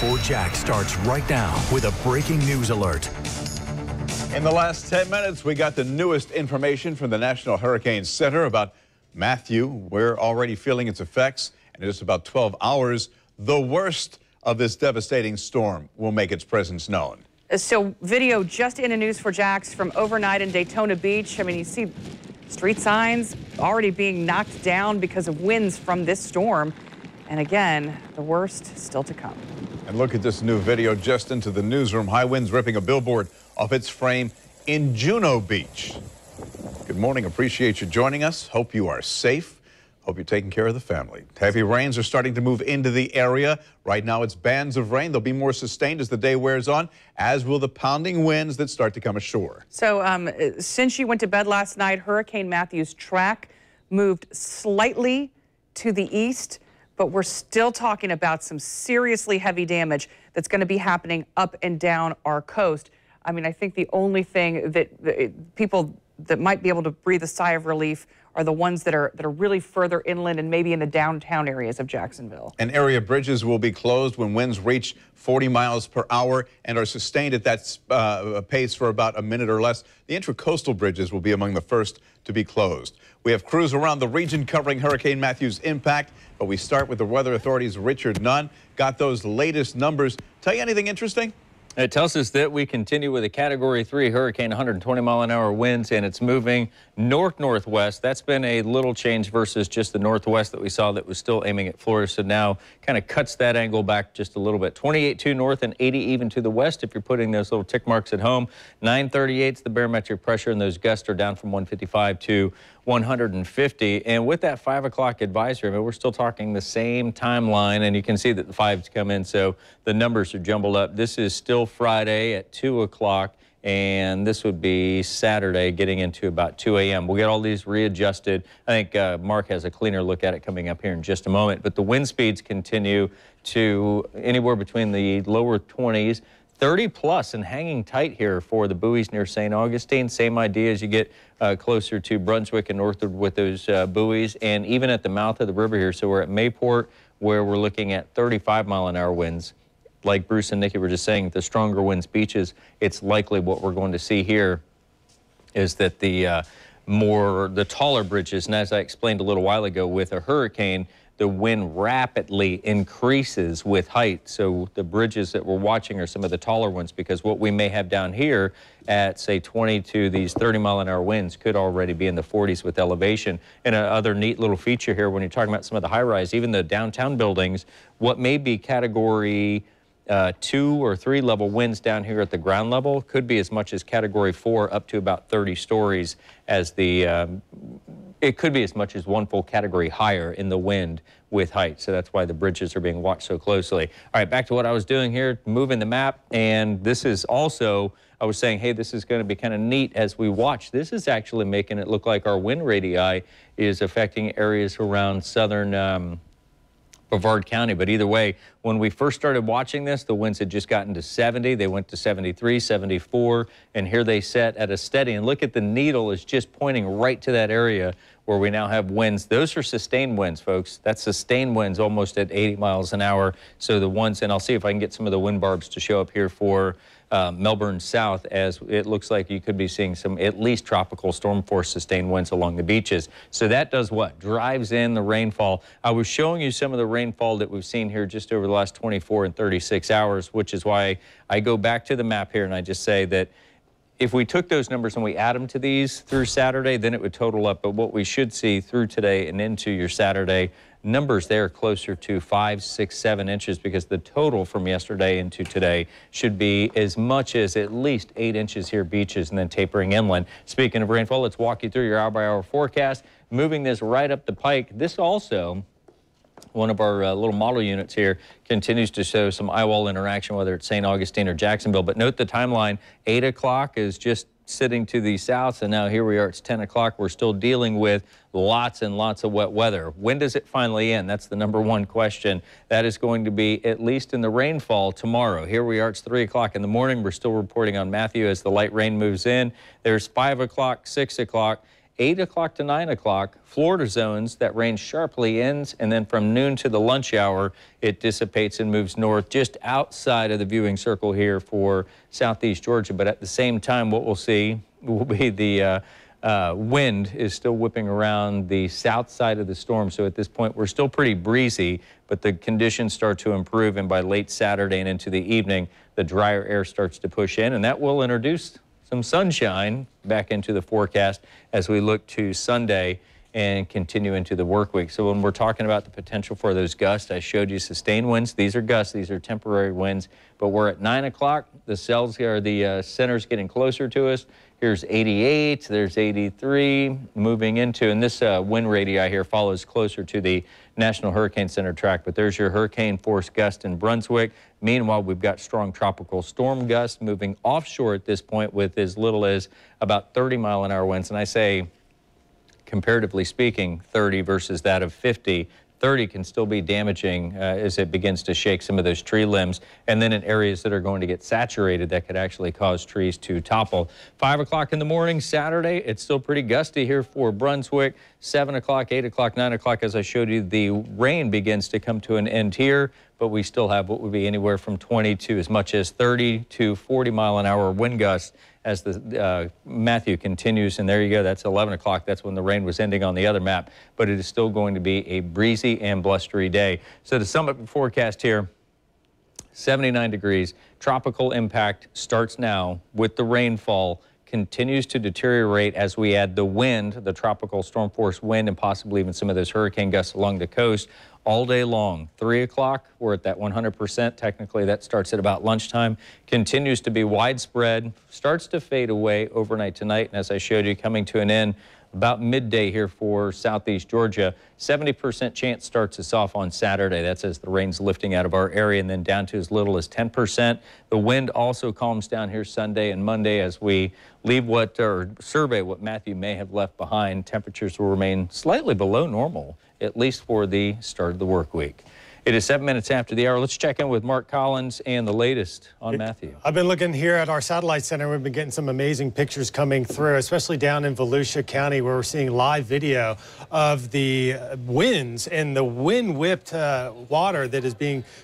24 Jax starts right now with a breaking news alert. In the last 10 minutes, we got the newest information from the National Hurricane Center about Matthew. We're already feeling its effects, and in just about 12 hours, the worst of this devastating storm will make its presence known. So video just in the news for Jax from overnight in Daytona Beach. I mean, you see street signs already being knocked down because of winds from this storm. And again, the worst still to come. And look at this new video just into the newsroom. High winds ripping a billboard off its frame in Juno Beach. Good morning. Appreciate you joining us. Hope you are safe. Hope you're taking care of the family. Heavy rains are starting to move into the area. Right now, it's bands of rain. They'll be more sustained as the day wears on, as will the pounding winds that start to come ashore. So since you went to bed last night, Hurricane Matthew's track moved slightly to the east, but we're still talking about some seriously heavy damage that's going to be happening up and down our coast. I mean, I think the only thing that people that might be able to breathe a sigh of relief are the ones that are really further inland and maybe in the downtown areas of Jacksonville. And area bridges will be closed when winds reach 40 miles per hour and are sustained at that pace for about a minute or less. The intracoastal bridges will be among the first to be closed. We have crews around the region covering Hurricane Matthew's impact, but we start with the Weather Authority's Richard Nunn. Got those latest numbers. Tell you anything interesting? It tells us that we continue with a Category 3 hurricane, 120-mile-an-hour winds, and it's moving north-northwest. That's been a little change versus just the northwest that we saw that was still aiming at Florida. So now kind of cuts that angle back just a little bit. 28-2 north and 80 even to the west if you're putting those little tick marks at home. 938's the barometric pressure, and those gusts are down from 155 to 150. And with that 5 o'clock advisory, I mean, we're still talking the same timeline, and you can see that the 5's come in, so the numbers are jumbled up. This is still Friday at 2 o'clock, and this would be Saturday getting into about 2 a.m. We'll get all these readjusted. I think Mark has a cleaner look at it coming up here in just a moment. But the wind speeds continue to anywhere between the lower 20s, 30 plus, and hanging tight here for the buoys near St. Augustine. Same idea as you get closer to Brunswick and northward with those buoys, and even at the mouth of the river here. So we're at Mayport, where we're looking at 35-mile-an-hour winds. Like Bruce and Nikki were just saying, the stronger winds beaches, it's likely what we're going to see here is that the taller bridges, and as I explained a little while ago, with a hurricane, the wind rapidly increases with height. So the bridges that we're watching are some of the taller ones, because what we may have down here at, say, 20 to these 30-mile-an-hour winds could already be in the 40s with elevation. And another neat little feature here, when you're talking about some of the high-rise, even the downtown buildings, what may be Category 2 or 3 level winds down here at the ground level could be as much as Category 4 up to about 30 stories as the it could be as much as one full category higher in the wind with height. So that's why the bridges are being watched so closely. All right, back to what I was doing here, moving the map. And this is also, I was saying, hey, this is going to be kind of neat as we watch. This is actually making it look like our wind radii is affecting areas around southern Brevard County. But either way, when we first started watching this, the winds had just gotten to 70. They went to 73, 74, and here they set at a steady. And look at the needle is just pointing right to that area where we now have winds. Those are sustained winds, folks. That's sustained winds almost at 80 miles an hour. So the ones, and I'll see if I can get some of the wind barbs to show up here for Melbourne South, as it looks like you could be seeing some at least tropical storm force sustained winds along the beaches. So that does what? Drives in the rainfall. I was showing you some of the rainfall that we've seen here just over the last 24 and 36 hours, which is why I go back to the map here and I just say that if we took those numbers and we add them to these through Saturday, then it would total up. But what we should see through today and into your Saturday, numbers there closer to 5, 6, 7 inches, because the total from yesterday into today should be as much as at least 8 inches here beaches and then tapering inland. Speaking of rainfall, let's walk you through your hour-by-hour forecast. Moving this right up the pike, this also, one of our little model units here, continues to show some eye wall interaction, whether it's St. Augustine or Jacksonville. But note the timeline, 8 o'clock is just sitting to the south, and now here we are, it's 10 o'clock. We're still dealing with lots and lots of wet weather. When does it finally end? That's the #1 question. That is going to be at least in the rainfall tomorrow. Here we are, it's 3 o'clock in the morning. We're still reporting on Matthew as the light rain moves in. There's 5 o'clock, 6 o'clock, 8 o'clock to 9 o'clock, Florida zones, that range sharply ends, and then from noon to the lunch hour, it dissipates and moves north just outside of the viewing circle here for southeast Georgia. But at the same time, what we'll see will be the wind is still whipping around the south side of the storm. So at this point, we're still pretty breezy, but the conditions start to improve, and by late Saturday and into the evening, the drier air starts to push in, and that will introduce some sunshine back into the forecast as we look to Sunday and continue into the work week. So when we're talking about the potential for those gusts, I showed you sustained winds. These are gusts, these are temporary winds, but we're at 9 o'clock. The cells here, the center's getting closer to us. Here's 88, there's 83 moving into, and this wind radii here follows closer to the National Hurricane Center track, but there's your hurricane force gust in Brunswick. Meanwhile, we've got strong tropical storm gusts moving offshore at this point with as little as about 30-mile-an-hour winds, and I say, comparatively speaking, 30 versus that of 50. 30 can still be damaging as it begins to shake some of those tree limbs, and then in areas that are going to get saturated, that could actually cause trees to topple. 5 o'clock in the morning Saturday, it's still pretty gusty here for Brunswick. 7 o'clock, 8 o'clock, 9 o'clock, as I showed you, the rain begins to come to an end here, but we still have what would be anywhere from 20 to as much as 30 to 40-mile-an-hour wind gusts as the Matthew continues. And there you go, that's 11 o'clock. That's when the rain was ending on the other map. But it is still going to be a breezy and blustery day. So to sum up the forecast here, 79 degrees. Tropical impact starts now with the rainfall, continues to deteriorate as we add the wind, the tropical storm force wind, and possibly even some of those hurricane gusts along the coast all day long. 3 o'clock, we're at that 100%. Technically, that starts at about lunchtime. Continues to be widespread, starts to fade away overnight tonight. And as I showed you, coming to an end about midday here for southeast Georgia. 70% chance starts us off on Saturday. That's as the rain's lifting out of our area, and then down to as little as 10%. The wind also calms down here Sunday and Monday as we leave or survey what Matthew may have left behind. Temperatures will remain slightly below normal, at least for the start of the work week. It is 7 minutes after the hour. Let's check in with Mark Collins and the latest on Matthew. I've been looking here at our satellite center. We've been getting some amazing pictures coming through, especially down in Volusia County, where we're seeing live video of the winds and the wind-whipped water that is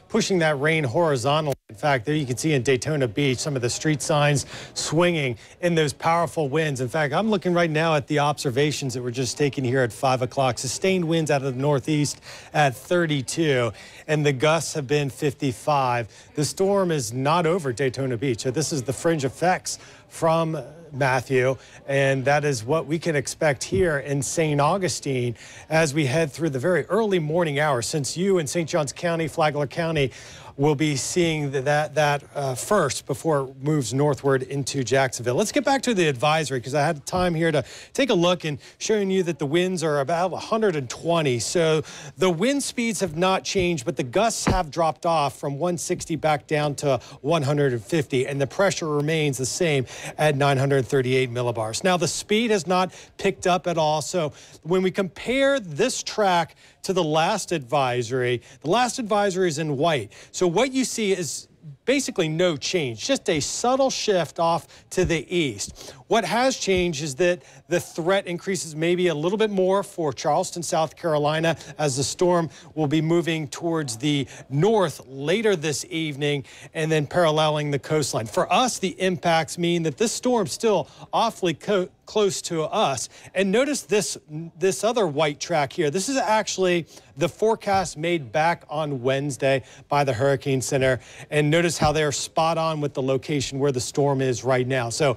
pushing that rain horizontally. In fact, there you can see in Daytona Beach some of the street signs swinging in those powerful winds. In fact, I'm looking right now at the observations that were just taken here at 5 o'clock. Sustained winds out of the northeast at 32. And the gusts have been 55. The storm is not over Daytona Beach. So this is the fringe effects from Matthew, and that is what we can expect here in St. Augustine as we head through the very early morning hours, since you in St. Johns County, Flagler County, will be seeing that first before it moves northward into Jacksonville. Let's get back to the advisory, because I had time here to take a look and showing you that the winds are about 120. So the wind speeds have not changed, but the gusts have dropped off from 160 back down to 150, and the pressure remains the same at 938 millibars. Now, the speed has not picked up at all. So when we compare this track to the last advisory is in white. So what you see is basically no change, just a subtle shift off to the east. What has changed is that the threat increases maybe a little bit more for Charleston, South Carolina, as the storm will be moving towards the north later this evening and then paralleling the coastline. For us, the impacts mean that this storm's still awfully close to us. And notice this other white track here. This is actually the forecast made back on Wednesday by the Hurricane Center. And notice how they're spot on with the location where the storm is right now. So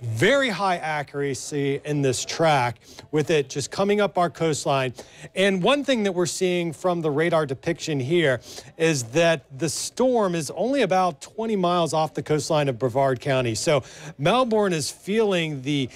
very high accuracy in this track with it just coming up our coastline. And one thing that we're seeing from the radar depiction here is that the storm is only about 20 miles off the coastline of Brevard County. So Melbourne is feeling the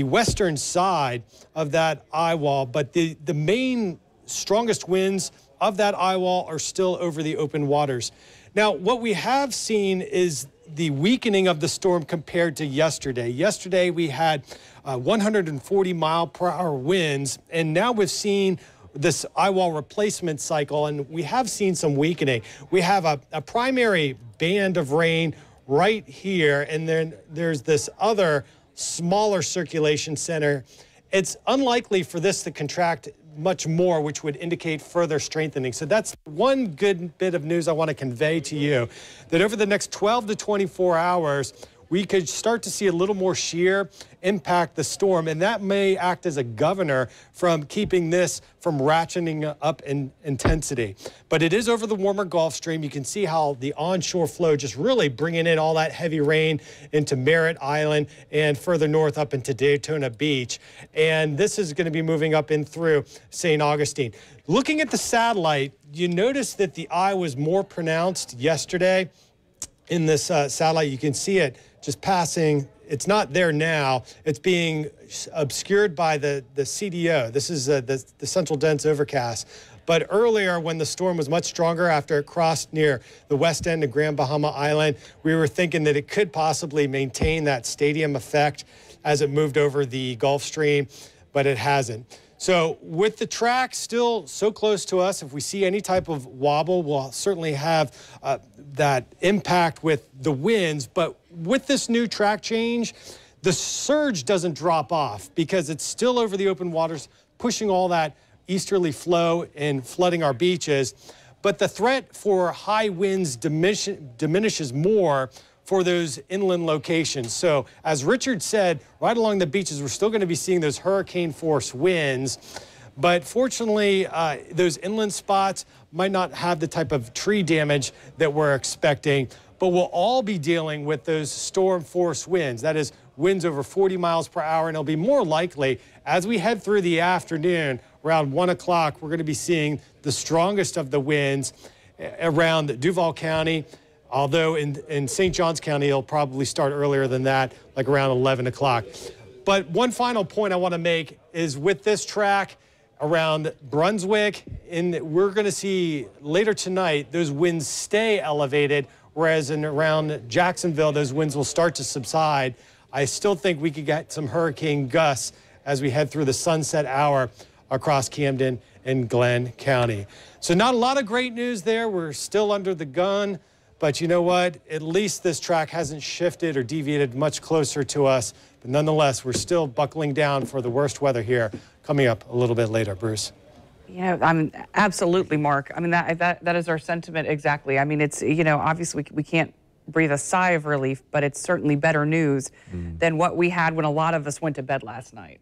western side of that eye wall, but the main strongest winds of that eye wall are still over the open waters. Now, what we have seen is the weakening of the storm compared to yesterday. Yesterday, we had 140-mile-per-hour winds, and now we've seen this eye wall replacement cycle, and we have seen some weakening. We have a primary band of rain right here, and then there's this other smaller circulation center. it's unlikely for this to contract much more, which would indicate further strengthening. So that's one good bit of news I want to convey to you, that over the next 12 to 24 hours, we could start to see a little more shear impact the storm, and that may act as a governor from keeping this from ratcheting up in intensity. But it is over the warmer Gulf Stream. You can see how the onshore flow just really bringing in all that heavy rain into Merritt Island and further north up into Daytona Beach. And this is going to be moving up in through St. Augustine. Looking at the satellite, you notice that the eye was more pronounced yesterday. In this satellite, you can see it just passing. It's not there now. It's being obscured by the CDO. This is the central dense overcast. But earlier, when the storm was much stronger after it crossed near the west end of Grand Bahama Island, we were thinking that it could possibly maintain that stadium effect as it moved over the Gulf Stream, but it hasn't. So with the track still so close to us, if we see any type of wobble, we'll certainly have that impact with the winds. But with this new track change, the surge doesn't drop off because it's still over the open waters, pushing all that easterly flow and flooding our beaches. But the threat for high winds diminishes more for those inland locations. So as Richard said, right along the beaches, we're still going to be seeing those hurricane force winds. But fortunately, those inland spots might not have the type of tree damage that we're expecting, but we'll all be dealing with those storm force winds. That is winds over 40 miles per hour, and it'll be more likely as we head through the afternoon, around 1 o'clock, we're going to be seeing the strongest of the winds around Duval County. Although in St. Johns County, it'll probably start earlier than that, like around 11 o'clock. But one final point I want to make is with this track around Brunswick, we're going to see later tonight, those winds stay elevated, whereas around Jacksonville, those winds will start to subside. I still think we could get some hurricane gusts as we head through the sunset hour across Camden and Glenn County. So not a lot of great news there. We're still under the gun. But you know what? At least this track hasn't shifted or deviated much closer to us. But nonetheless, we're still buckling down for the worst weather here coming up a little bit later. Bruce. Yeah, absolutely, Mark. I mean, that is our sentiment exactly. I mean, it's, obviously we can't breathe a sigh of relief, but it's certainly better news than what we had when a lot of us went to bed last night.